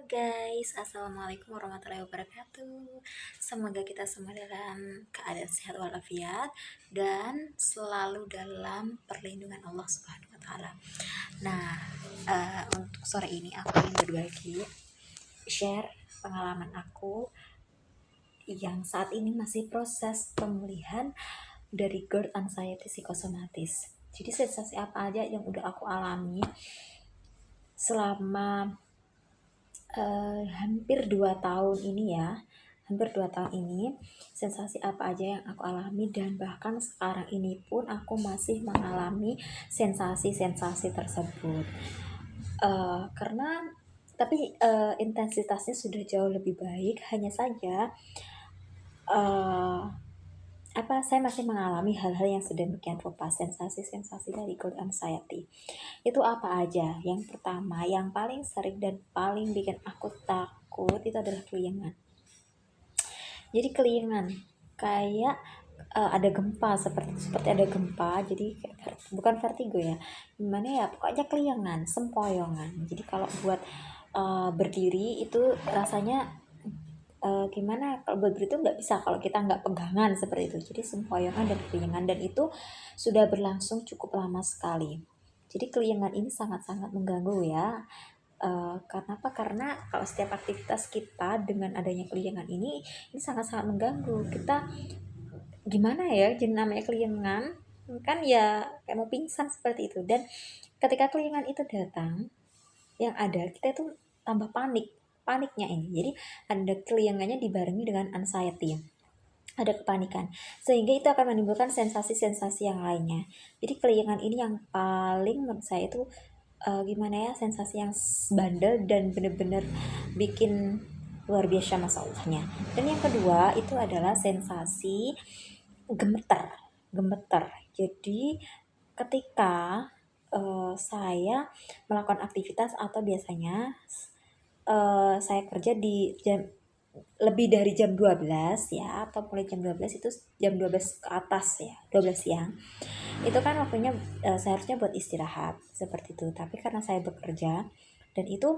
guys, Assalamualaikum warahmatullahi wabarakatuh. Semoga kita semua dalam keadaan sehat walafiat dan selalu dalam perlindungan Allah Subhanahu wa Ta'ala. Nah, untuk sore ini aku ingin berbagi share pengalaman aku yang saat ini masih proses pemulihan dari GERD anxiety psikosomatis. Jadi sensasi apa aja yang udah aku alami selama hampir 2 tahun ini ya, sensasi apa aja yang aku alami, dan bahkan sekarang ini pun aku masih mengalami sensasi-sensasi tersebut. Karena tapi intensitasnya sudah jauh lebih baik, hanya saja saya masih mengalami hal-hal yang sedemikian rupa, sensasi-sensasi dari GERD anxiety. Itu apa aja? Yang pertama, yang paling sering dan paling bikin aku takut itu adalah keliengan. Jadi keliengan kayak ada gempa, seperti ada gempa, jadi bukan vertigo ya, gimana ya, pokoknya keliengan, sempoyongan. Jadi kalau buat berdiri itu rasanya gimana, kalau buat berdiri itu nggak bisa kalau kita nggak pegangan seperti itu. Jadi sempoyongan dan keliengan, dan itu sudah berlangsung cukup lama sekali. Jadi keliengan ini sangat-sangat mengganggu ya. Karena apa? Karena kalau setiap aktivitas kita dengan adanya keliengan ini sangat-sangat mengganggu. Kita gimana ya, jadi namanya keliengan kan ya kayak mau pingsan seperti itu. Dan ketika keliengan itu datang, yang ada kita itu tambah paniknya ini. Jadi ada keliengannya dibarengi dengan anxiety, ada kepanikan, sehingga itu akan menimbulkan sensasi-sensasi yang lainnya. Jadi keliengan ini yang paling menurut saya itu gimana ya, sensasi yang bandel dan bener-bener bikin luar biasa masalahnya. Dan yang kedua itu adalah sensasi gemeter. Jadi ketika saya melakukan aktivitas, atau biasanya saya kerja di jam lebih dari jam 12 ya, atau mulai jam 12 itu jam 12 ke atas ya, 12 siang. Itu kan waktunya seharusnya buat istirahat seperti itu. Tapi karena saya bekerja dan itu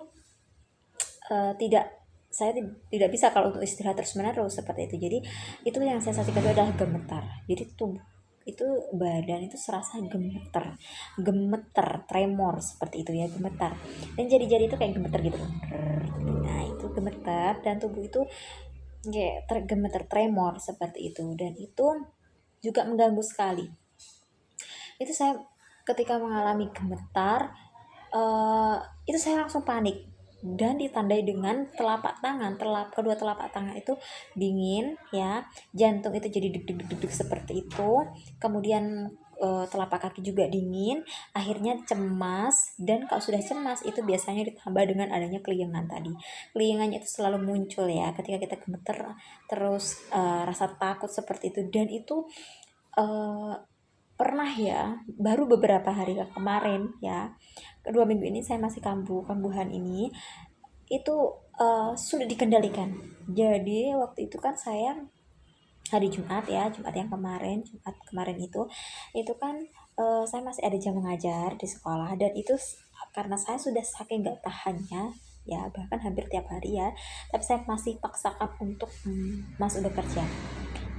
tidak saya tidak bisa kalau untuk istirahat terus menerus seperti itu. Jadi itu yang sensasi kedua adalah gemetar. Jadi tubuh itu, badan itu serasa gemeter, tremor seperti itu ya, gemetar. Dan jari-jari itu kayak gemeter gitu. Nah itu gemetar, dan tubuh itu kayak gemeter, tremor seperti itu. Dan itu juga mengganggu sekali. Itu saya ketika mengalami gemetar, itu saya langsung panik, dan ditandai dengan kedua telapak tangan itu dingin ya, jantung itu jadi deg-deg seperti itu, kemudian telapak kaki juga dingin, akhirnya cemas. Dan kalau sudah cemas itu biasanya ditambah dengan adanya keliengan tadi. Keliengannya itu selalu muncul ya ketika kita gemeter, terus rasa takut seperti itu. Dan itu pernah ya, baru beberapa hari kemarin ya, 2 minggu ini saya masih kambuhan ini itu sudah dikendalikan. Jadi waktu itu kan saya hari Jumat yang Jumat kemarin itu kan saya masih ada jam mengajar di sekolah. Dan itu karena saya sudah saking gak tahannya ya, bahkan hampir tiap hari ya, tapi saya masih paksakan untuk masuk bekerja.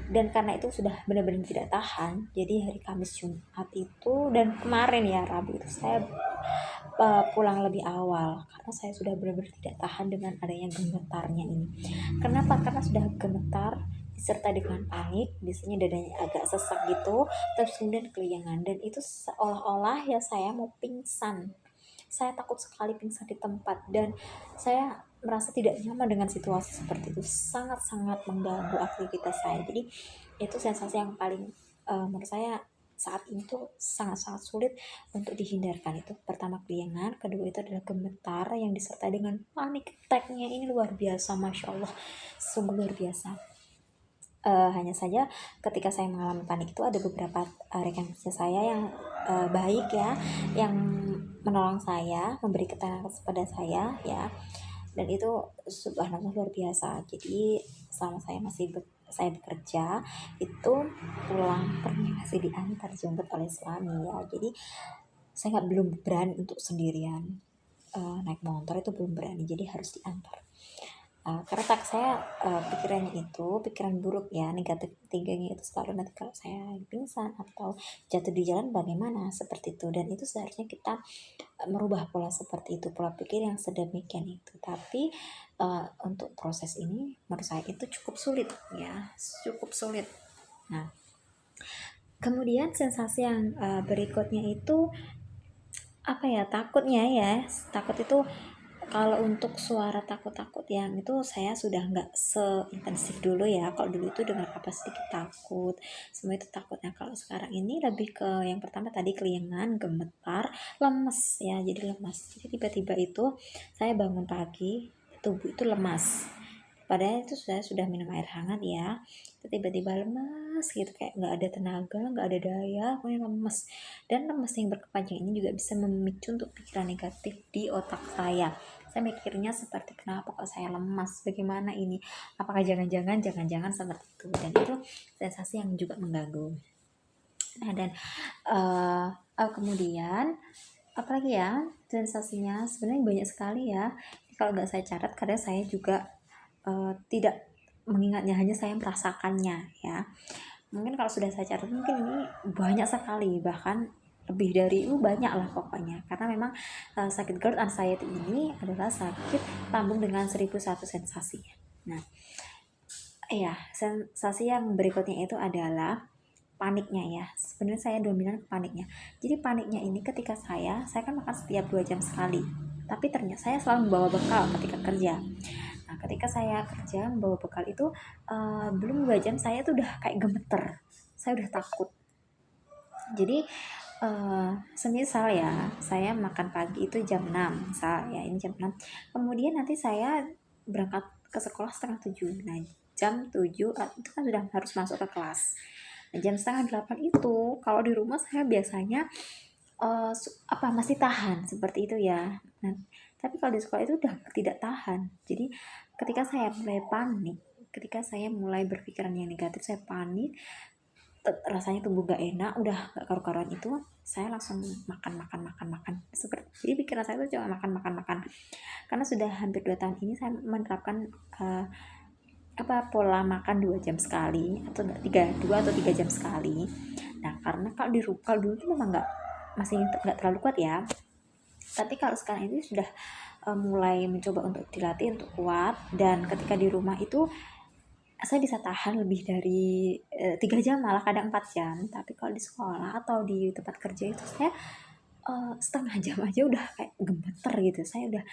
Dan karena itu sudah benar-benar tidak tahan, jadi hari Kamis, Jumat itu, dan kemarin ya Rabu itu saya pulang lebih awal karena saya sudah benar-benar tidak tahan dengan adanya gemetarnya ini. Kenapa? Karena sudah gemetar disertai dengan panik, biasanya dadanya agak sesak gitu, terus kemudian keliengan, dan itu seolah-olah ya saya mau pingsan. Saya takut sekali pingsan di tempat, dan saya merasa tidak nyaman dengan situasi seperti itu, sangat-sangat mengganggu aktivitas saya. Jadi itu sensasi yang paling menurut saya saat ini tuh sangat-sangat sulit untuk dihindarkan. Itu pertama keliengan, kedua itu adalah gemetar yang disertai dengan panic attack-nya. Ini luar biasa, Masya Allah, sungguh luar biasa. Hanya saja ketika saya mengalami panik itu ada beberapa rekan kerja saya yang baik ya, yang menolong saya, memberi ketenangan kepada saya ya. Dan itu subhanallah luar biasa. Jadi selama saya bekerja itu, pulang pergi masih diantar jemput oleh suami ya. Jadi saya belum berani untuk sendirian. naik motor itu belum berani, jadi harus diantar. Karena tak saya pikirannya itu pikiran buruk ya, negatif tiganya itu selalu nanti kalau saya pingsan atau jatuh di jalan bagaimana, seperti itu. Dan itu seharusnya kita merubah pola seperti itu, pola pikir yang sedemikian itu. Tapi untuk proses ini menurut saya itu cukup sulit ya, cukup sulit. Nah, kemudian sensasi yang berikutnya itu apa ya, takutnya ya. Takut itu kalau untuk suara takut-takut yang itu saya sudah nggak seintensif dulu ya. Kalau dulu itu dengar apa sedikit takut, semua itu takutnya. Kalau sekarang ini lebih ke yang pertama tadi, kelingan, gemetar, lemes ya, jadi lemas. Jadi tiba-tiba itu saya bangun pagi, tubuh itu lemas, padahal itu saya sudah minum air hangat ya, itu tiba-tiba lemas gitu, kayak nggak ada tenaga, nggak ada daya, pokoknya lemes. Dan lemes yang berkepanjangan ini juga bisa memicu untuk pikiran negatif di otak saya mikirnya seperti, kenapa kok saya lemas, bagaimana ini, apakah jangan-jangan seperti itu. Dan itu sensasi yang juga mengganggu. Nah, dan kemudian apalagi ya sensasinya, sebenarnya banyak sekali ya. Kalau nggak saya catat, kadang saya juga tidak mengingatnya, hanya saya merasakannya ya. Mungkin kalau sudah saya catat mungkin ini banyak sekali, bahkan lebih dari itu, banyak lah pokoknya. Karena memang sakit GERD anxiety ini adalah sakit lambung dengan 1001 sensasi. Nah, iya, sensasi yang berikutnya itu adalah paniknya ya. Sebenarnya saya dominan paniknya. Jadi paniknya ini ketika saya kan makan setiap 2 jam sekali. Tapi ternyata saya selalu membawa bekal ketika kerja. Nah, ketika saya kerja membawa bekal itu belum 2 jam saya tuh udah kayak gemeter. Saya udah takut. Jadi semisal ya, saya makan pagi itu jam 6, misal ya, ini jam 6. Kemudian nanti saya berangkat ke sekolah setengah 7. Nah, jam 7 itu kan sudah harus masuk ke kelas. Nah, jam setengah 8 itu kalau di rumah saya biasanya masih tahan seperti itu ya. Nah, tapi kalau di sekolah itu udah tidak tahan. Jadi ketika saya mulai panik, ketika saya mulai berpikiran yang negatif, saya panik, rasanya tubuh gak enak, udah gak karu-karuan, itu saya langsung makan seperti, jadi pikiran saya itu cuma makan. Karena sudah hampir 2 tahun ini saya menerapkan pola makan 2 jam sekali, atau 2 atau 3 jam sekali. Nah, karena kalau dulu tuh memang masih nggak terlalu kuat ya, tapi kalau sekarang ini sudah mulai mencoba untuk dilatih untuk kuat. Dan ketika di rumah itu saya bisa tahan lebih dari 3 jam, malah kadang 4 jam. Tapi kalau di sekolah atau di tempat kerja itu saya setengah jam aja udah kayak gemeter gitu, saya udah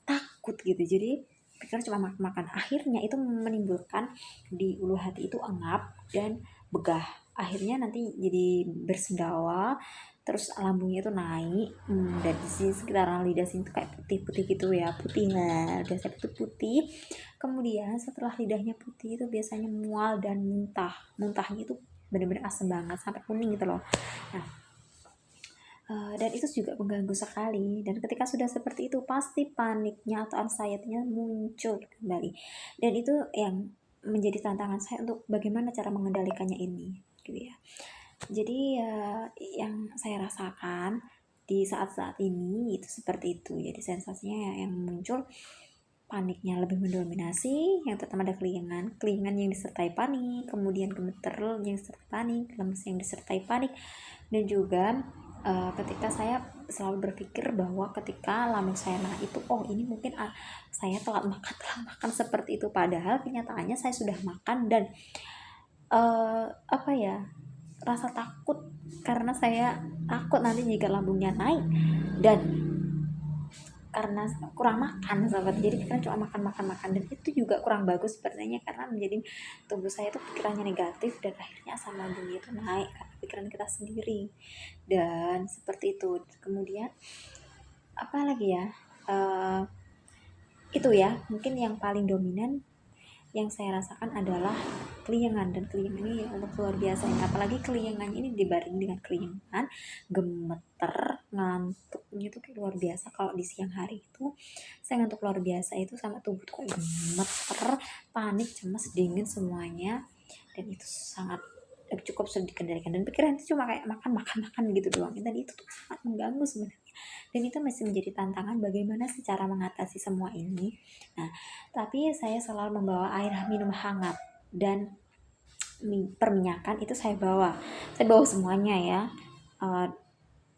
takut gitu. Jadi pikiran cuma makan. Akhirnya itu menimbulkan di ulu hati itu engap dan begah. Akhirnya nanti jadi bersendawa, terus lambungnya itu naik, dan di sini sekitaran lidah sini tuh kayak putih-putih gitu ya, putih lah, udah saya putih. Kemudian setelah lidahnya putih itu biasanya mual dan muntahnya itu bener-bener asam banget sampai kuning gitu loh. Nah, dan itu juga mengganggu sekali. Dan ketika sudah seperti itu pasti paniknya atau anxiety-nya muncul kembali. Dan itu yang menjadi tantangan saya untuk bagaimana cara mengendalikannya ini gitu ya. Jadi yang saya rasakan di saat-saat ini itu seperti itu. Jadi sensasinya yang muncul, paniknya lebih mendominasi. Yang pertama ada kelingan yang disertai panik, kemudian gemeter yang disertai panik, lemes yang disertai panik. Dan juga ketika saya selalu berpikir bahwa ketika lambung saya naik itu, ini mungkin saya telat makan seperti itu. Padahal kenyataannya saya sudah makan. Dan rasa takut, karena saya takut nanti jika lambungnya naik, dan karena kurang makan sahabat, jadi pikiran cuma makan. Dan itu juga kurang bagus sepertinya, karena menjadi tubuh saya itu pikirannya negatif, dan akhirnya asam lambungnya itu naik karena pikiran kita sendiri. Dan seperti itu. Kemudian apa lagi ya, itu ya mungkin yang paling dominan yang saya rasakan adalah kelingan. Dan kelingan ini untuk luar biasa, apalagi kelingan ini dibarengi dengan kelingan, gemeter, ngantuknya itu kayak luar biasa. Kalau di siang hari itu saya ngantuk luar biasa, itu sama tubuh tuh kayak gemeter, panik, cemas, dingin semuanya. Dan itu sangat cukup sulit dikendalikan, dan pikiran itu cuma kayak makan makan makan gitu doang, dan itu tuh sangat mengganggu sebenarnya. Dan itu masih menjadi tantangan bagaimana sih cara mengatasi semua ini. Nah, tapi saya selalu membawa air minum hangat dan perminyakan itu saya bawa semuanya ya. Eh,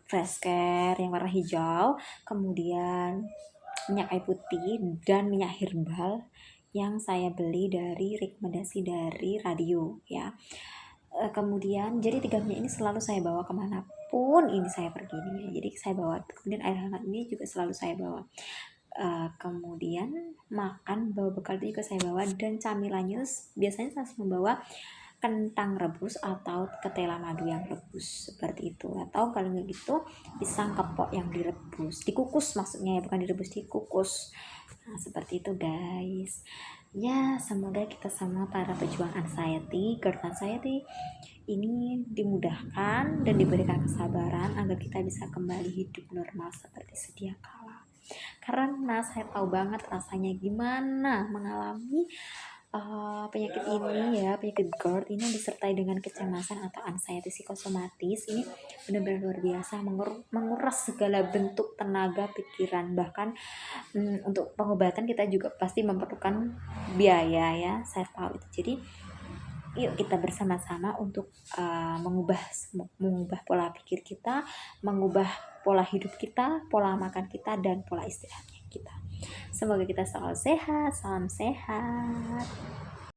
Fresh care yang warna hijau, kemudian minyak kayu putih dan minyak herbal yang saya beli dari rekomendasi dari radio ya. Kemudian jadi 3 minyak ini selalu saya bawa kemanapun ini saya pergi nih ya. Jadi saya bawa, kemudian air hangat ini juga selalu saya bawa. Kemudian bawa bekal itu juga saya bawa, dan camilannya biasanya saya membawa kentang rebus atau ketela madu yang rebus seperti itu, atau kalau nggak gitu pisang kepok yang dikukus maksudnya ya, bukan direbus, dikukus. Nah, seperti itu guys. Ya, semoga kita semua para pejuang anxiety, girl anxiety ini dimudahkan dan diberikan kesabaran agar kita bisa kembali hidup normal seperti sedia kala. Karena saya tahu banget rasanya gimana mengalami penyakit ini ya, penyakit GERD ini disertai dengan kecemasan atau anxiety psikosomatis. Ini benar-benar luar biasa, menguras segala bentuk tenaga pikiran. Bahkan untuk pengobatan kita juga pasti memerlukan biaya ya, saya tahu itu. Jadi yuk kita bersama-sama untuk mengubah pola pikir kita, mengubah pola hidup kita, pola makan kita, dan pola istirahatnya kita. Semoga kita selalu sehat, salam sehat.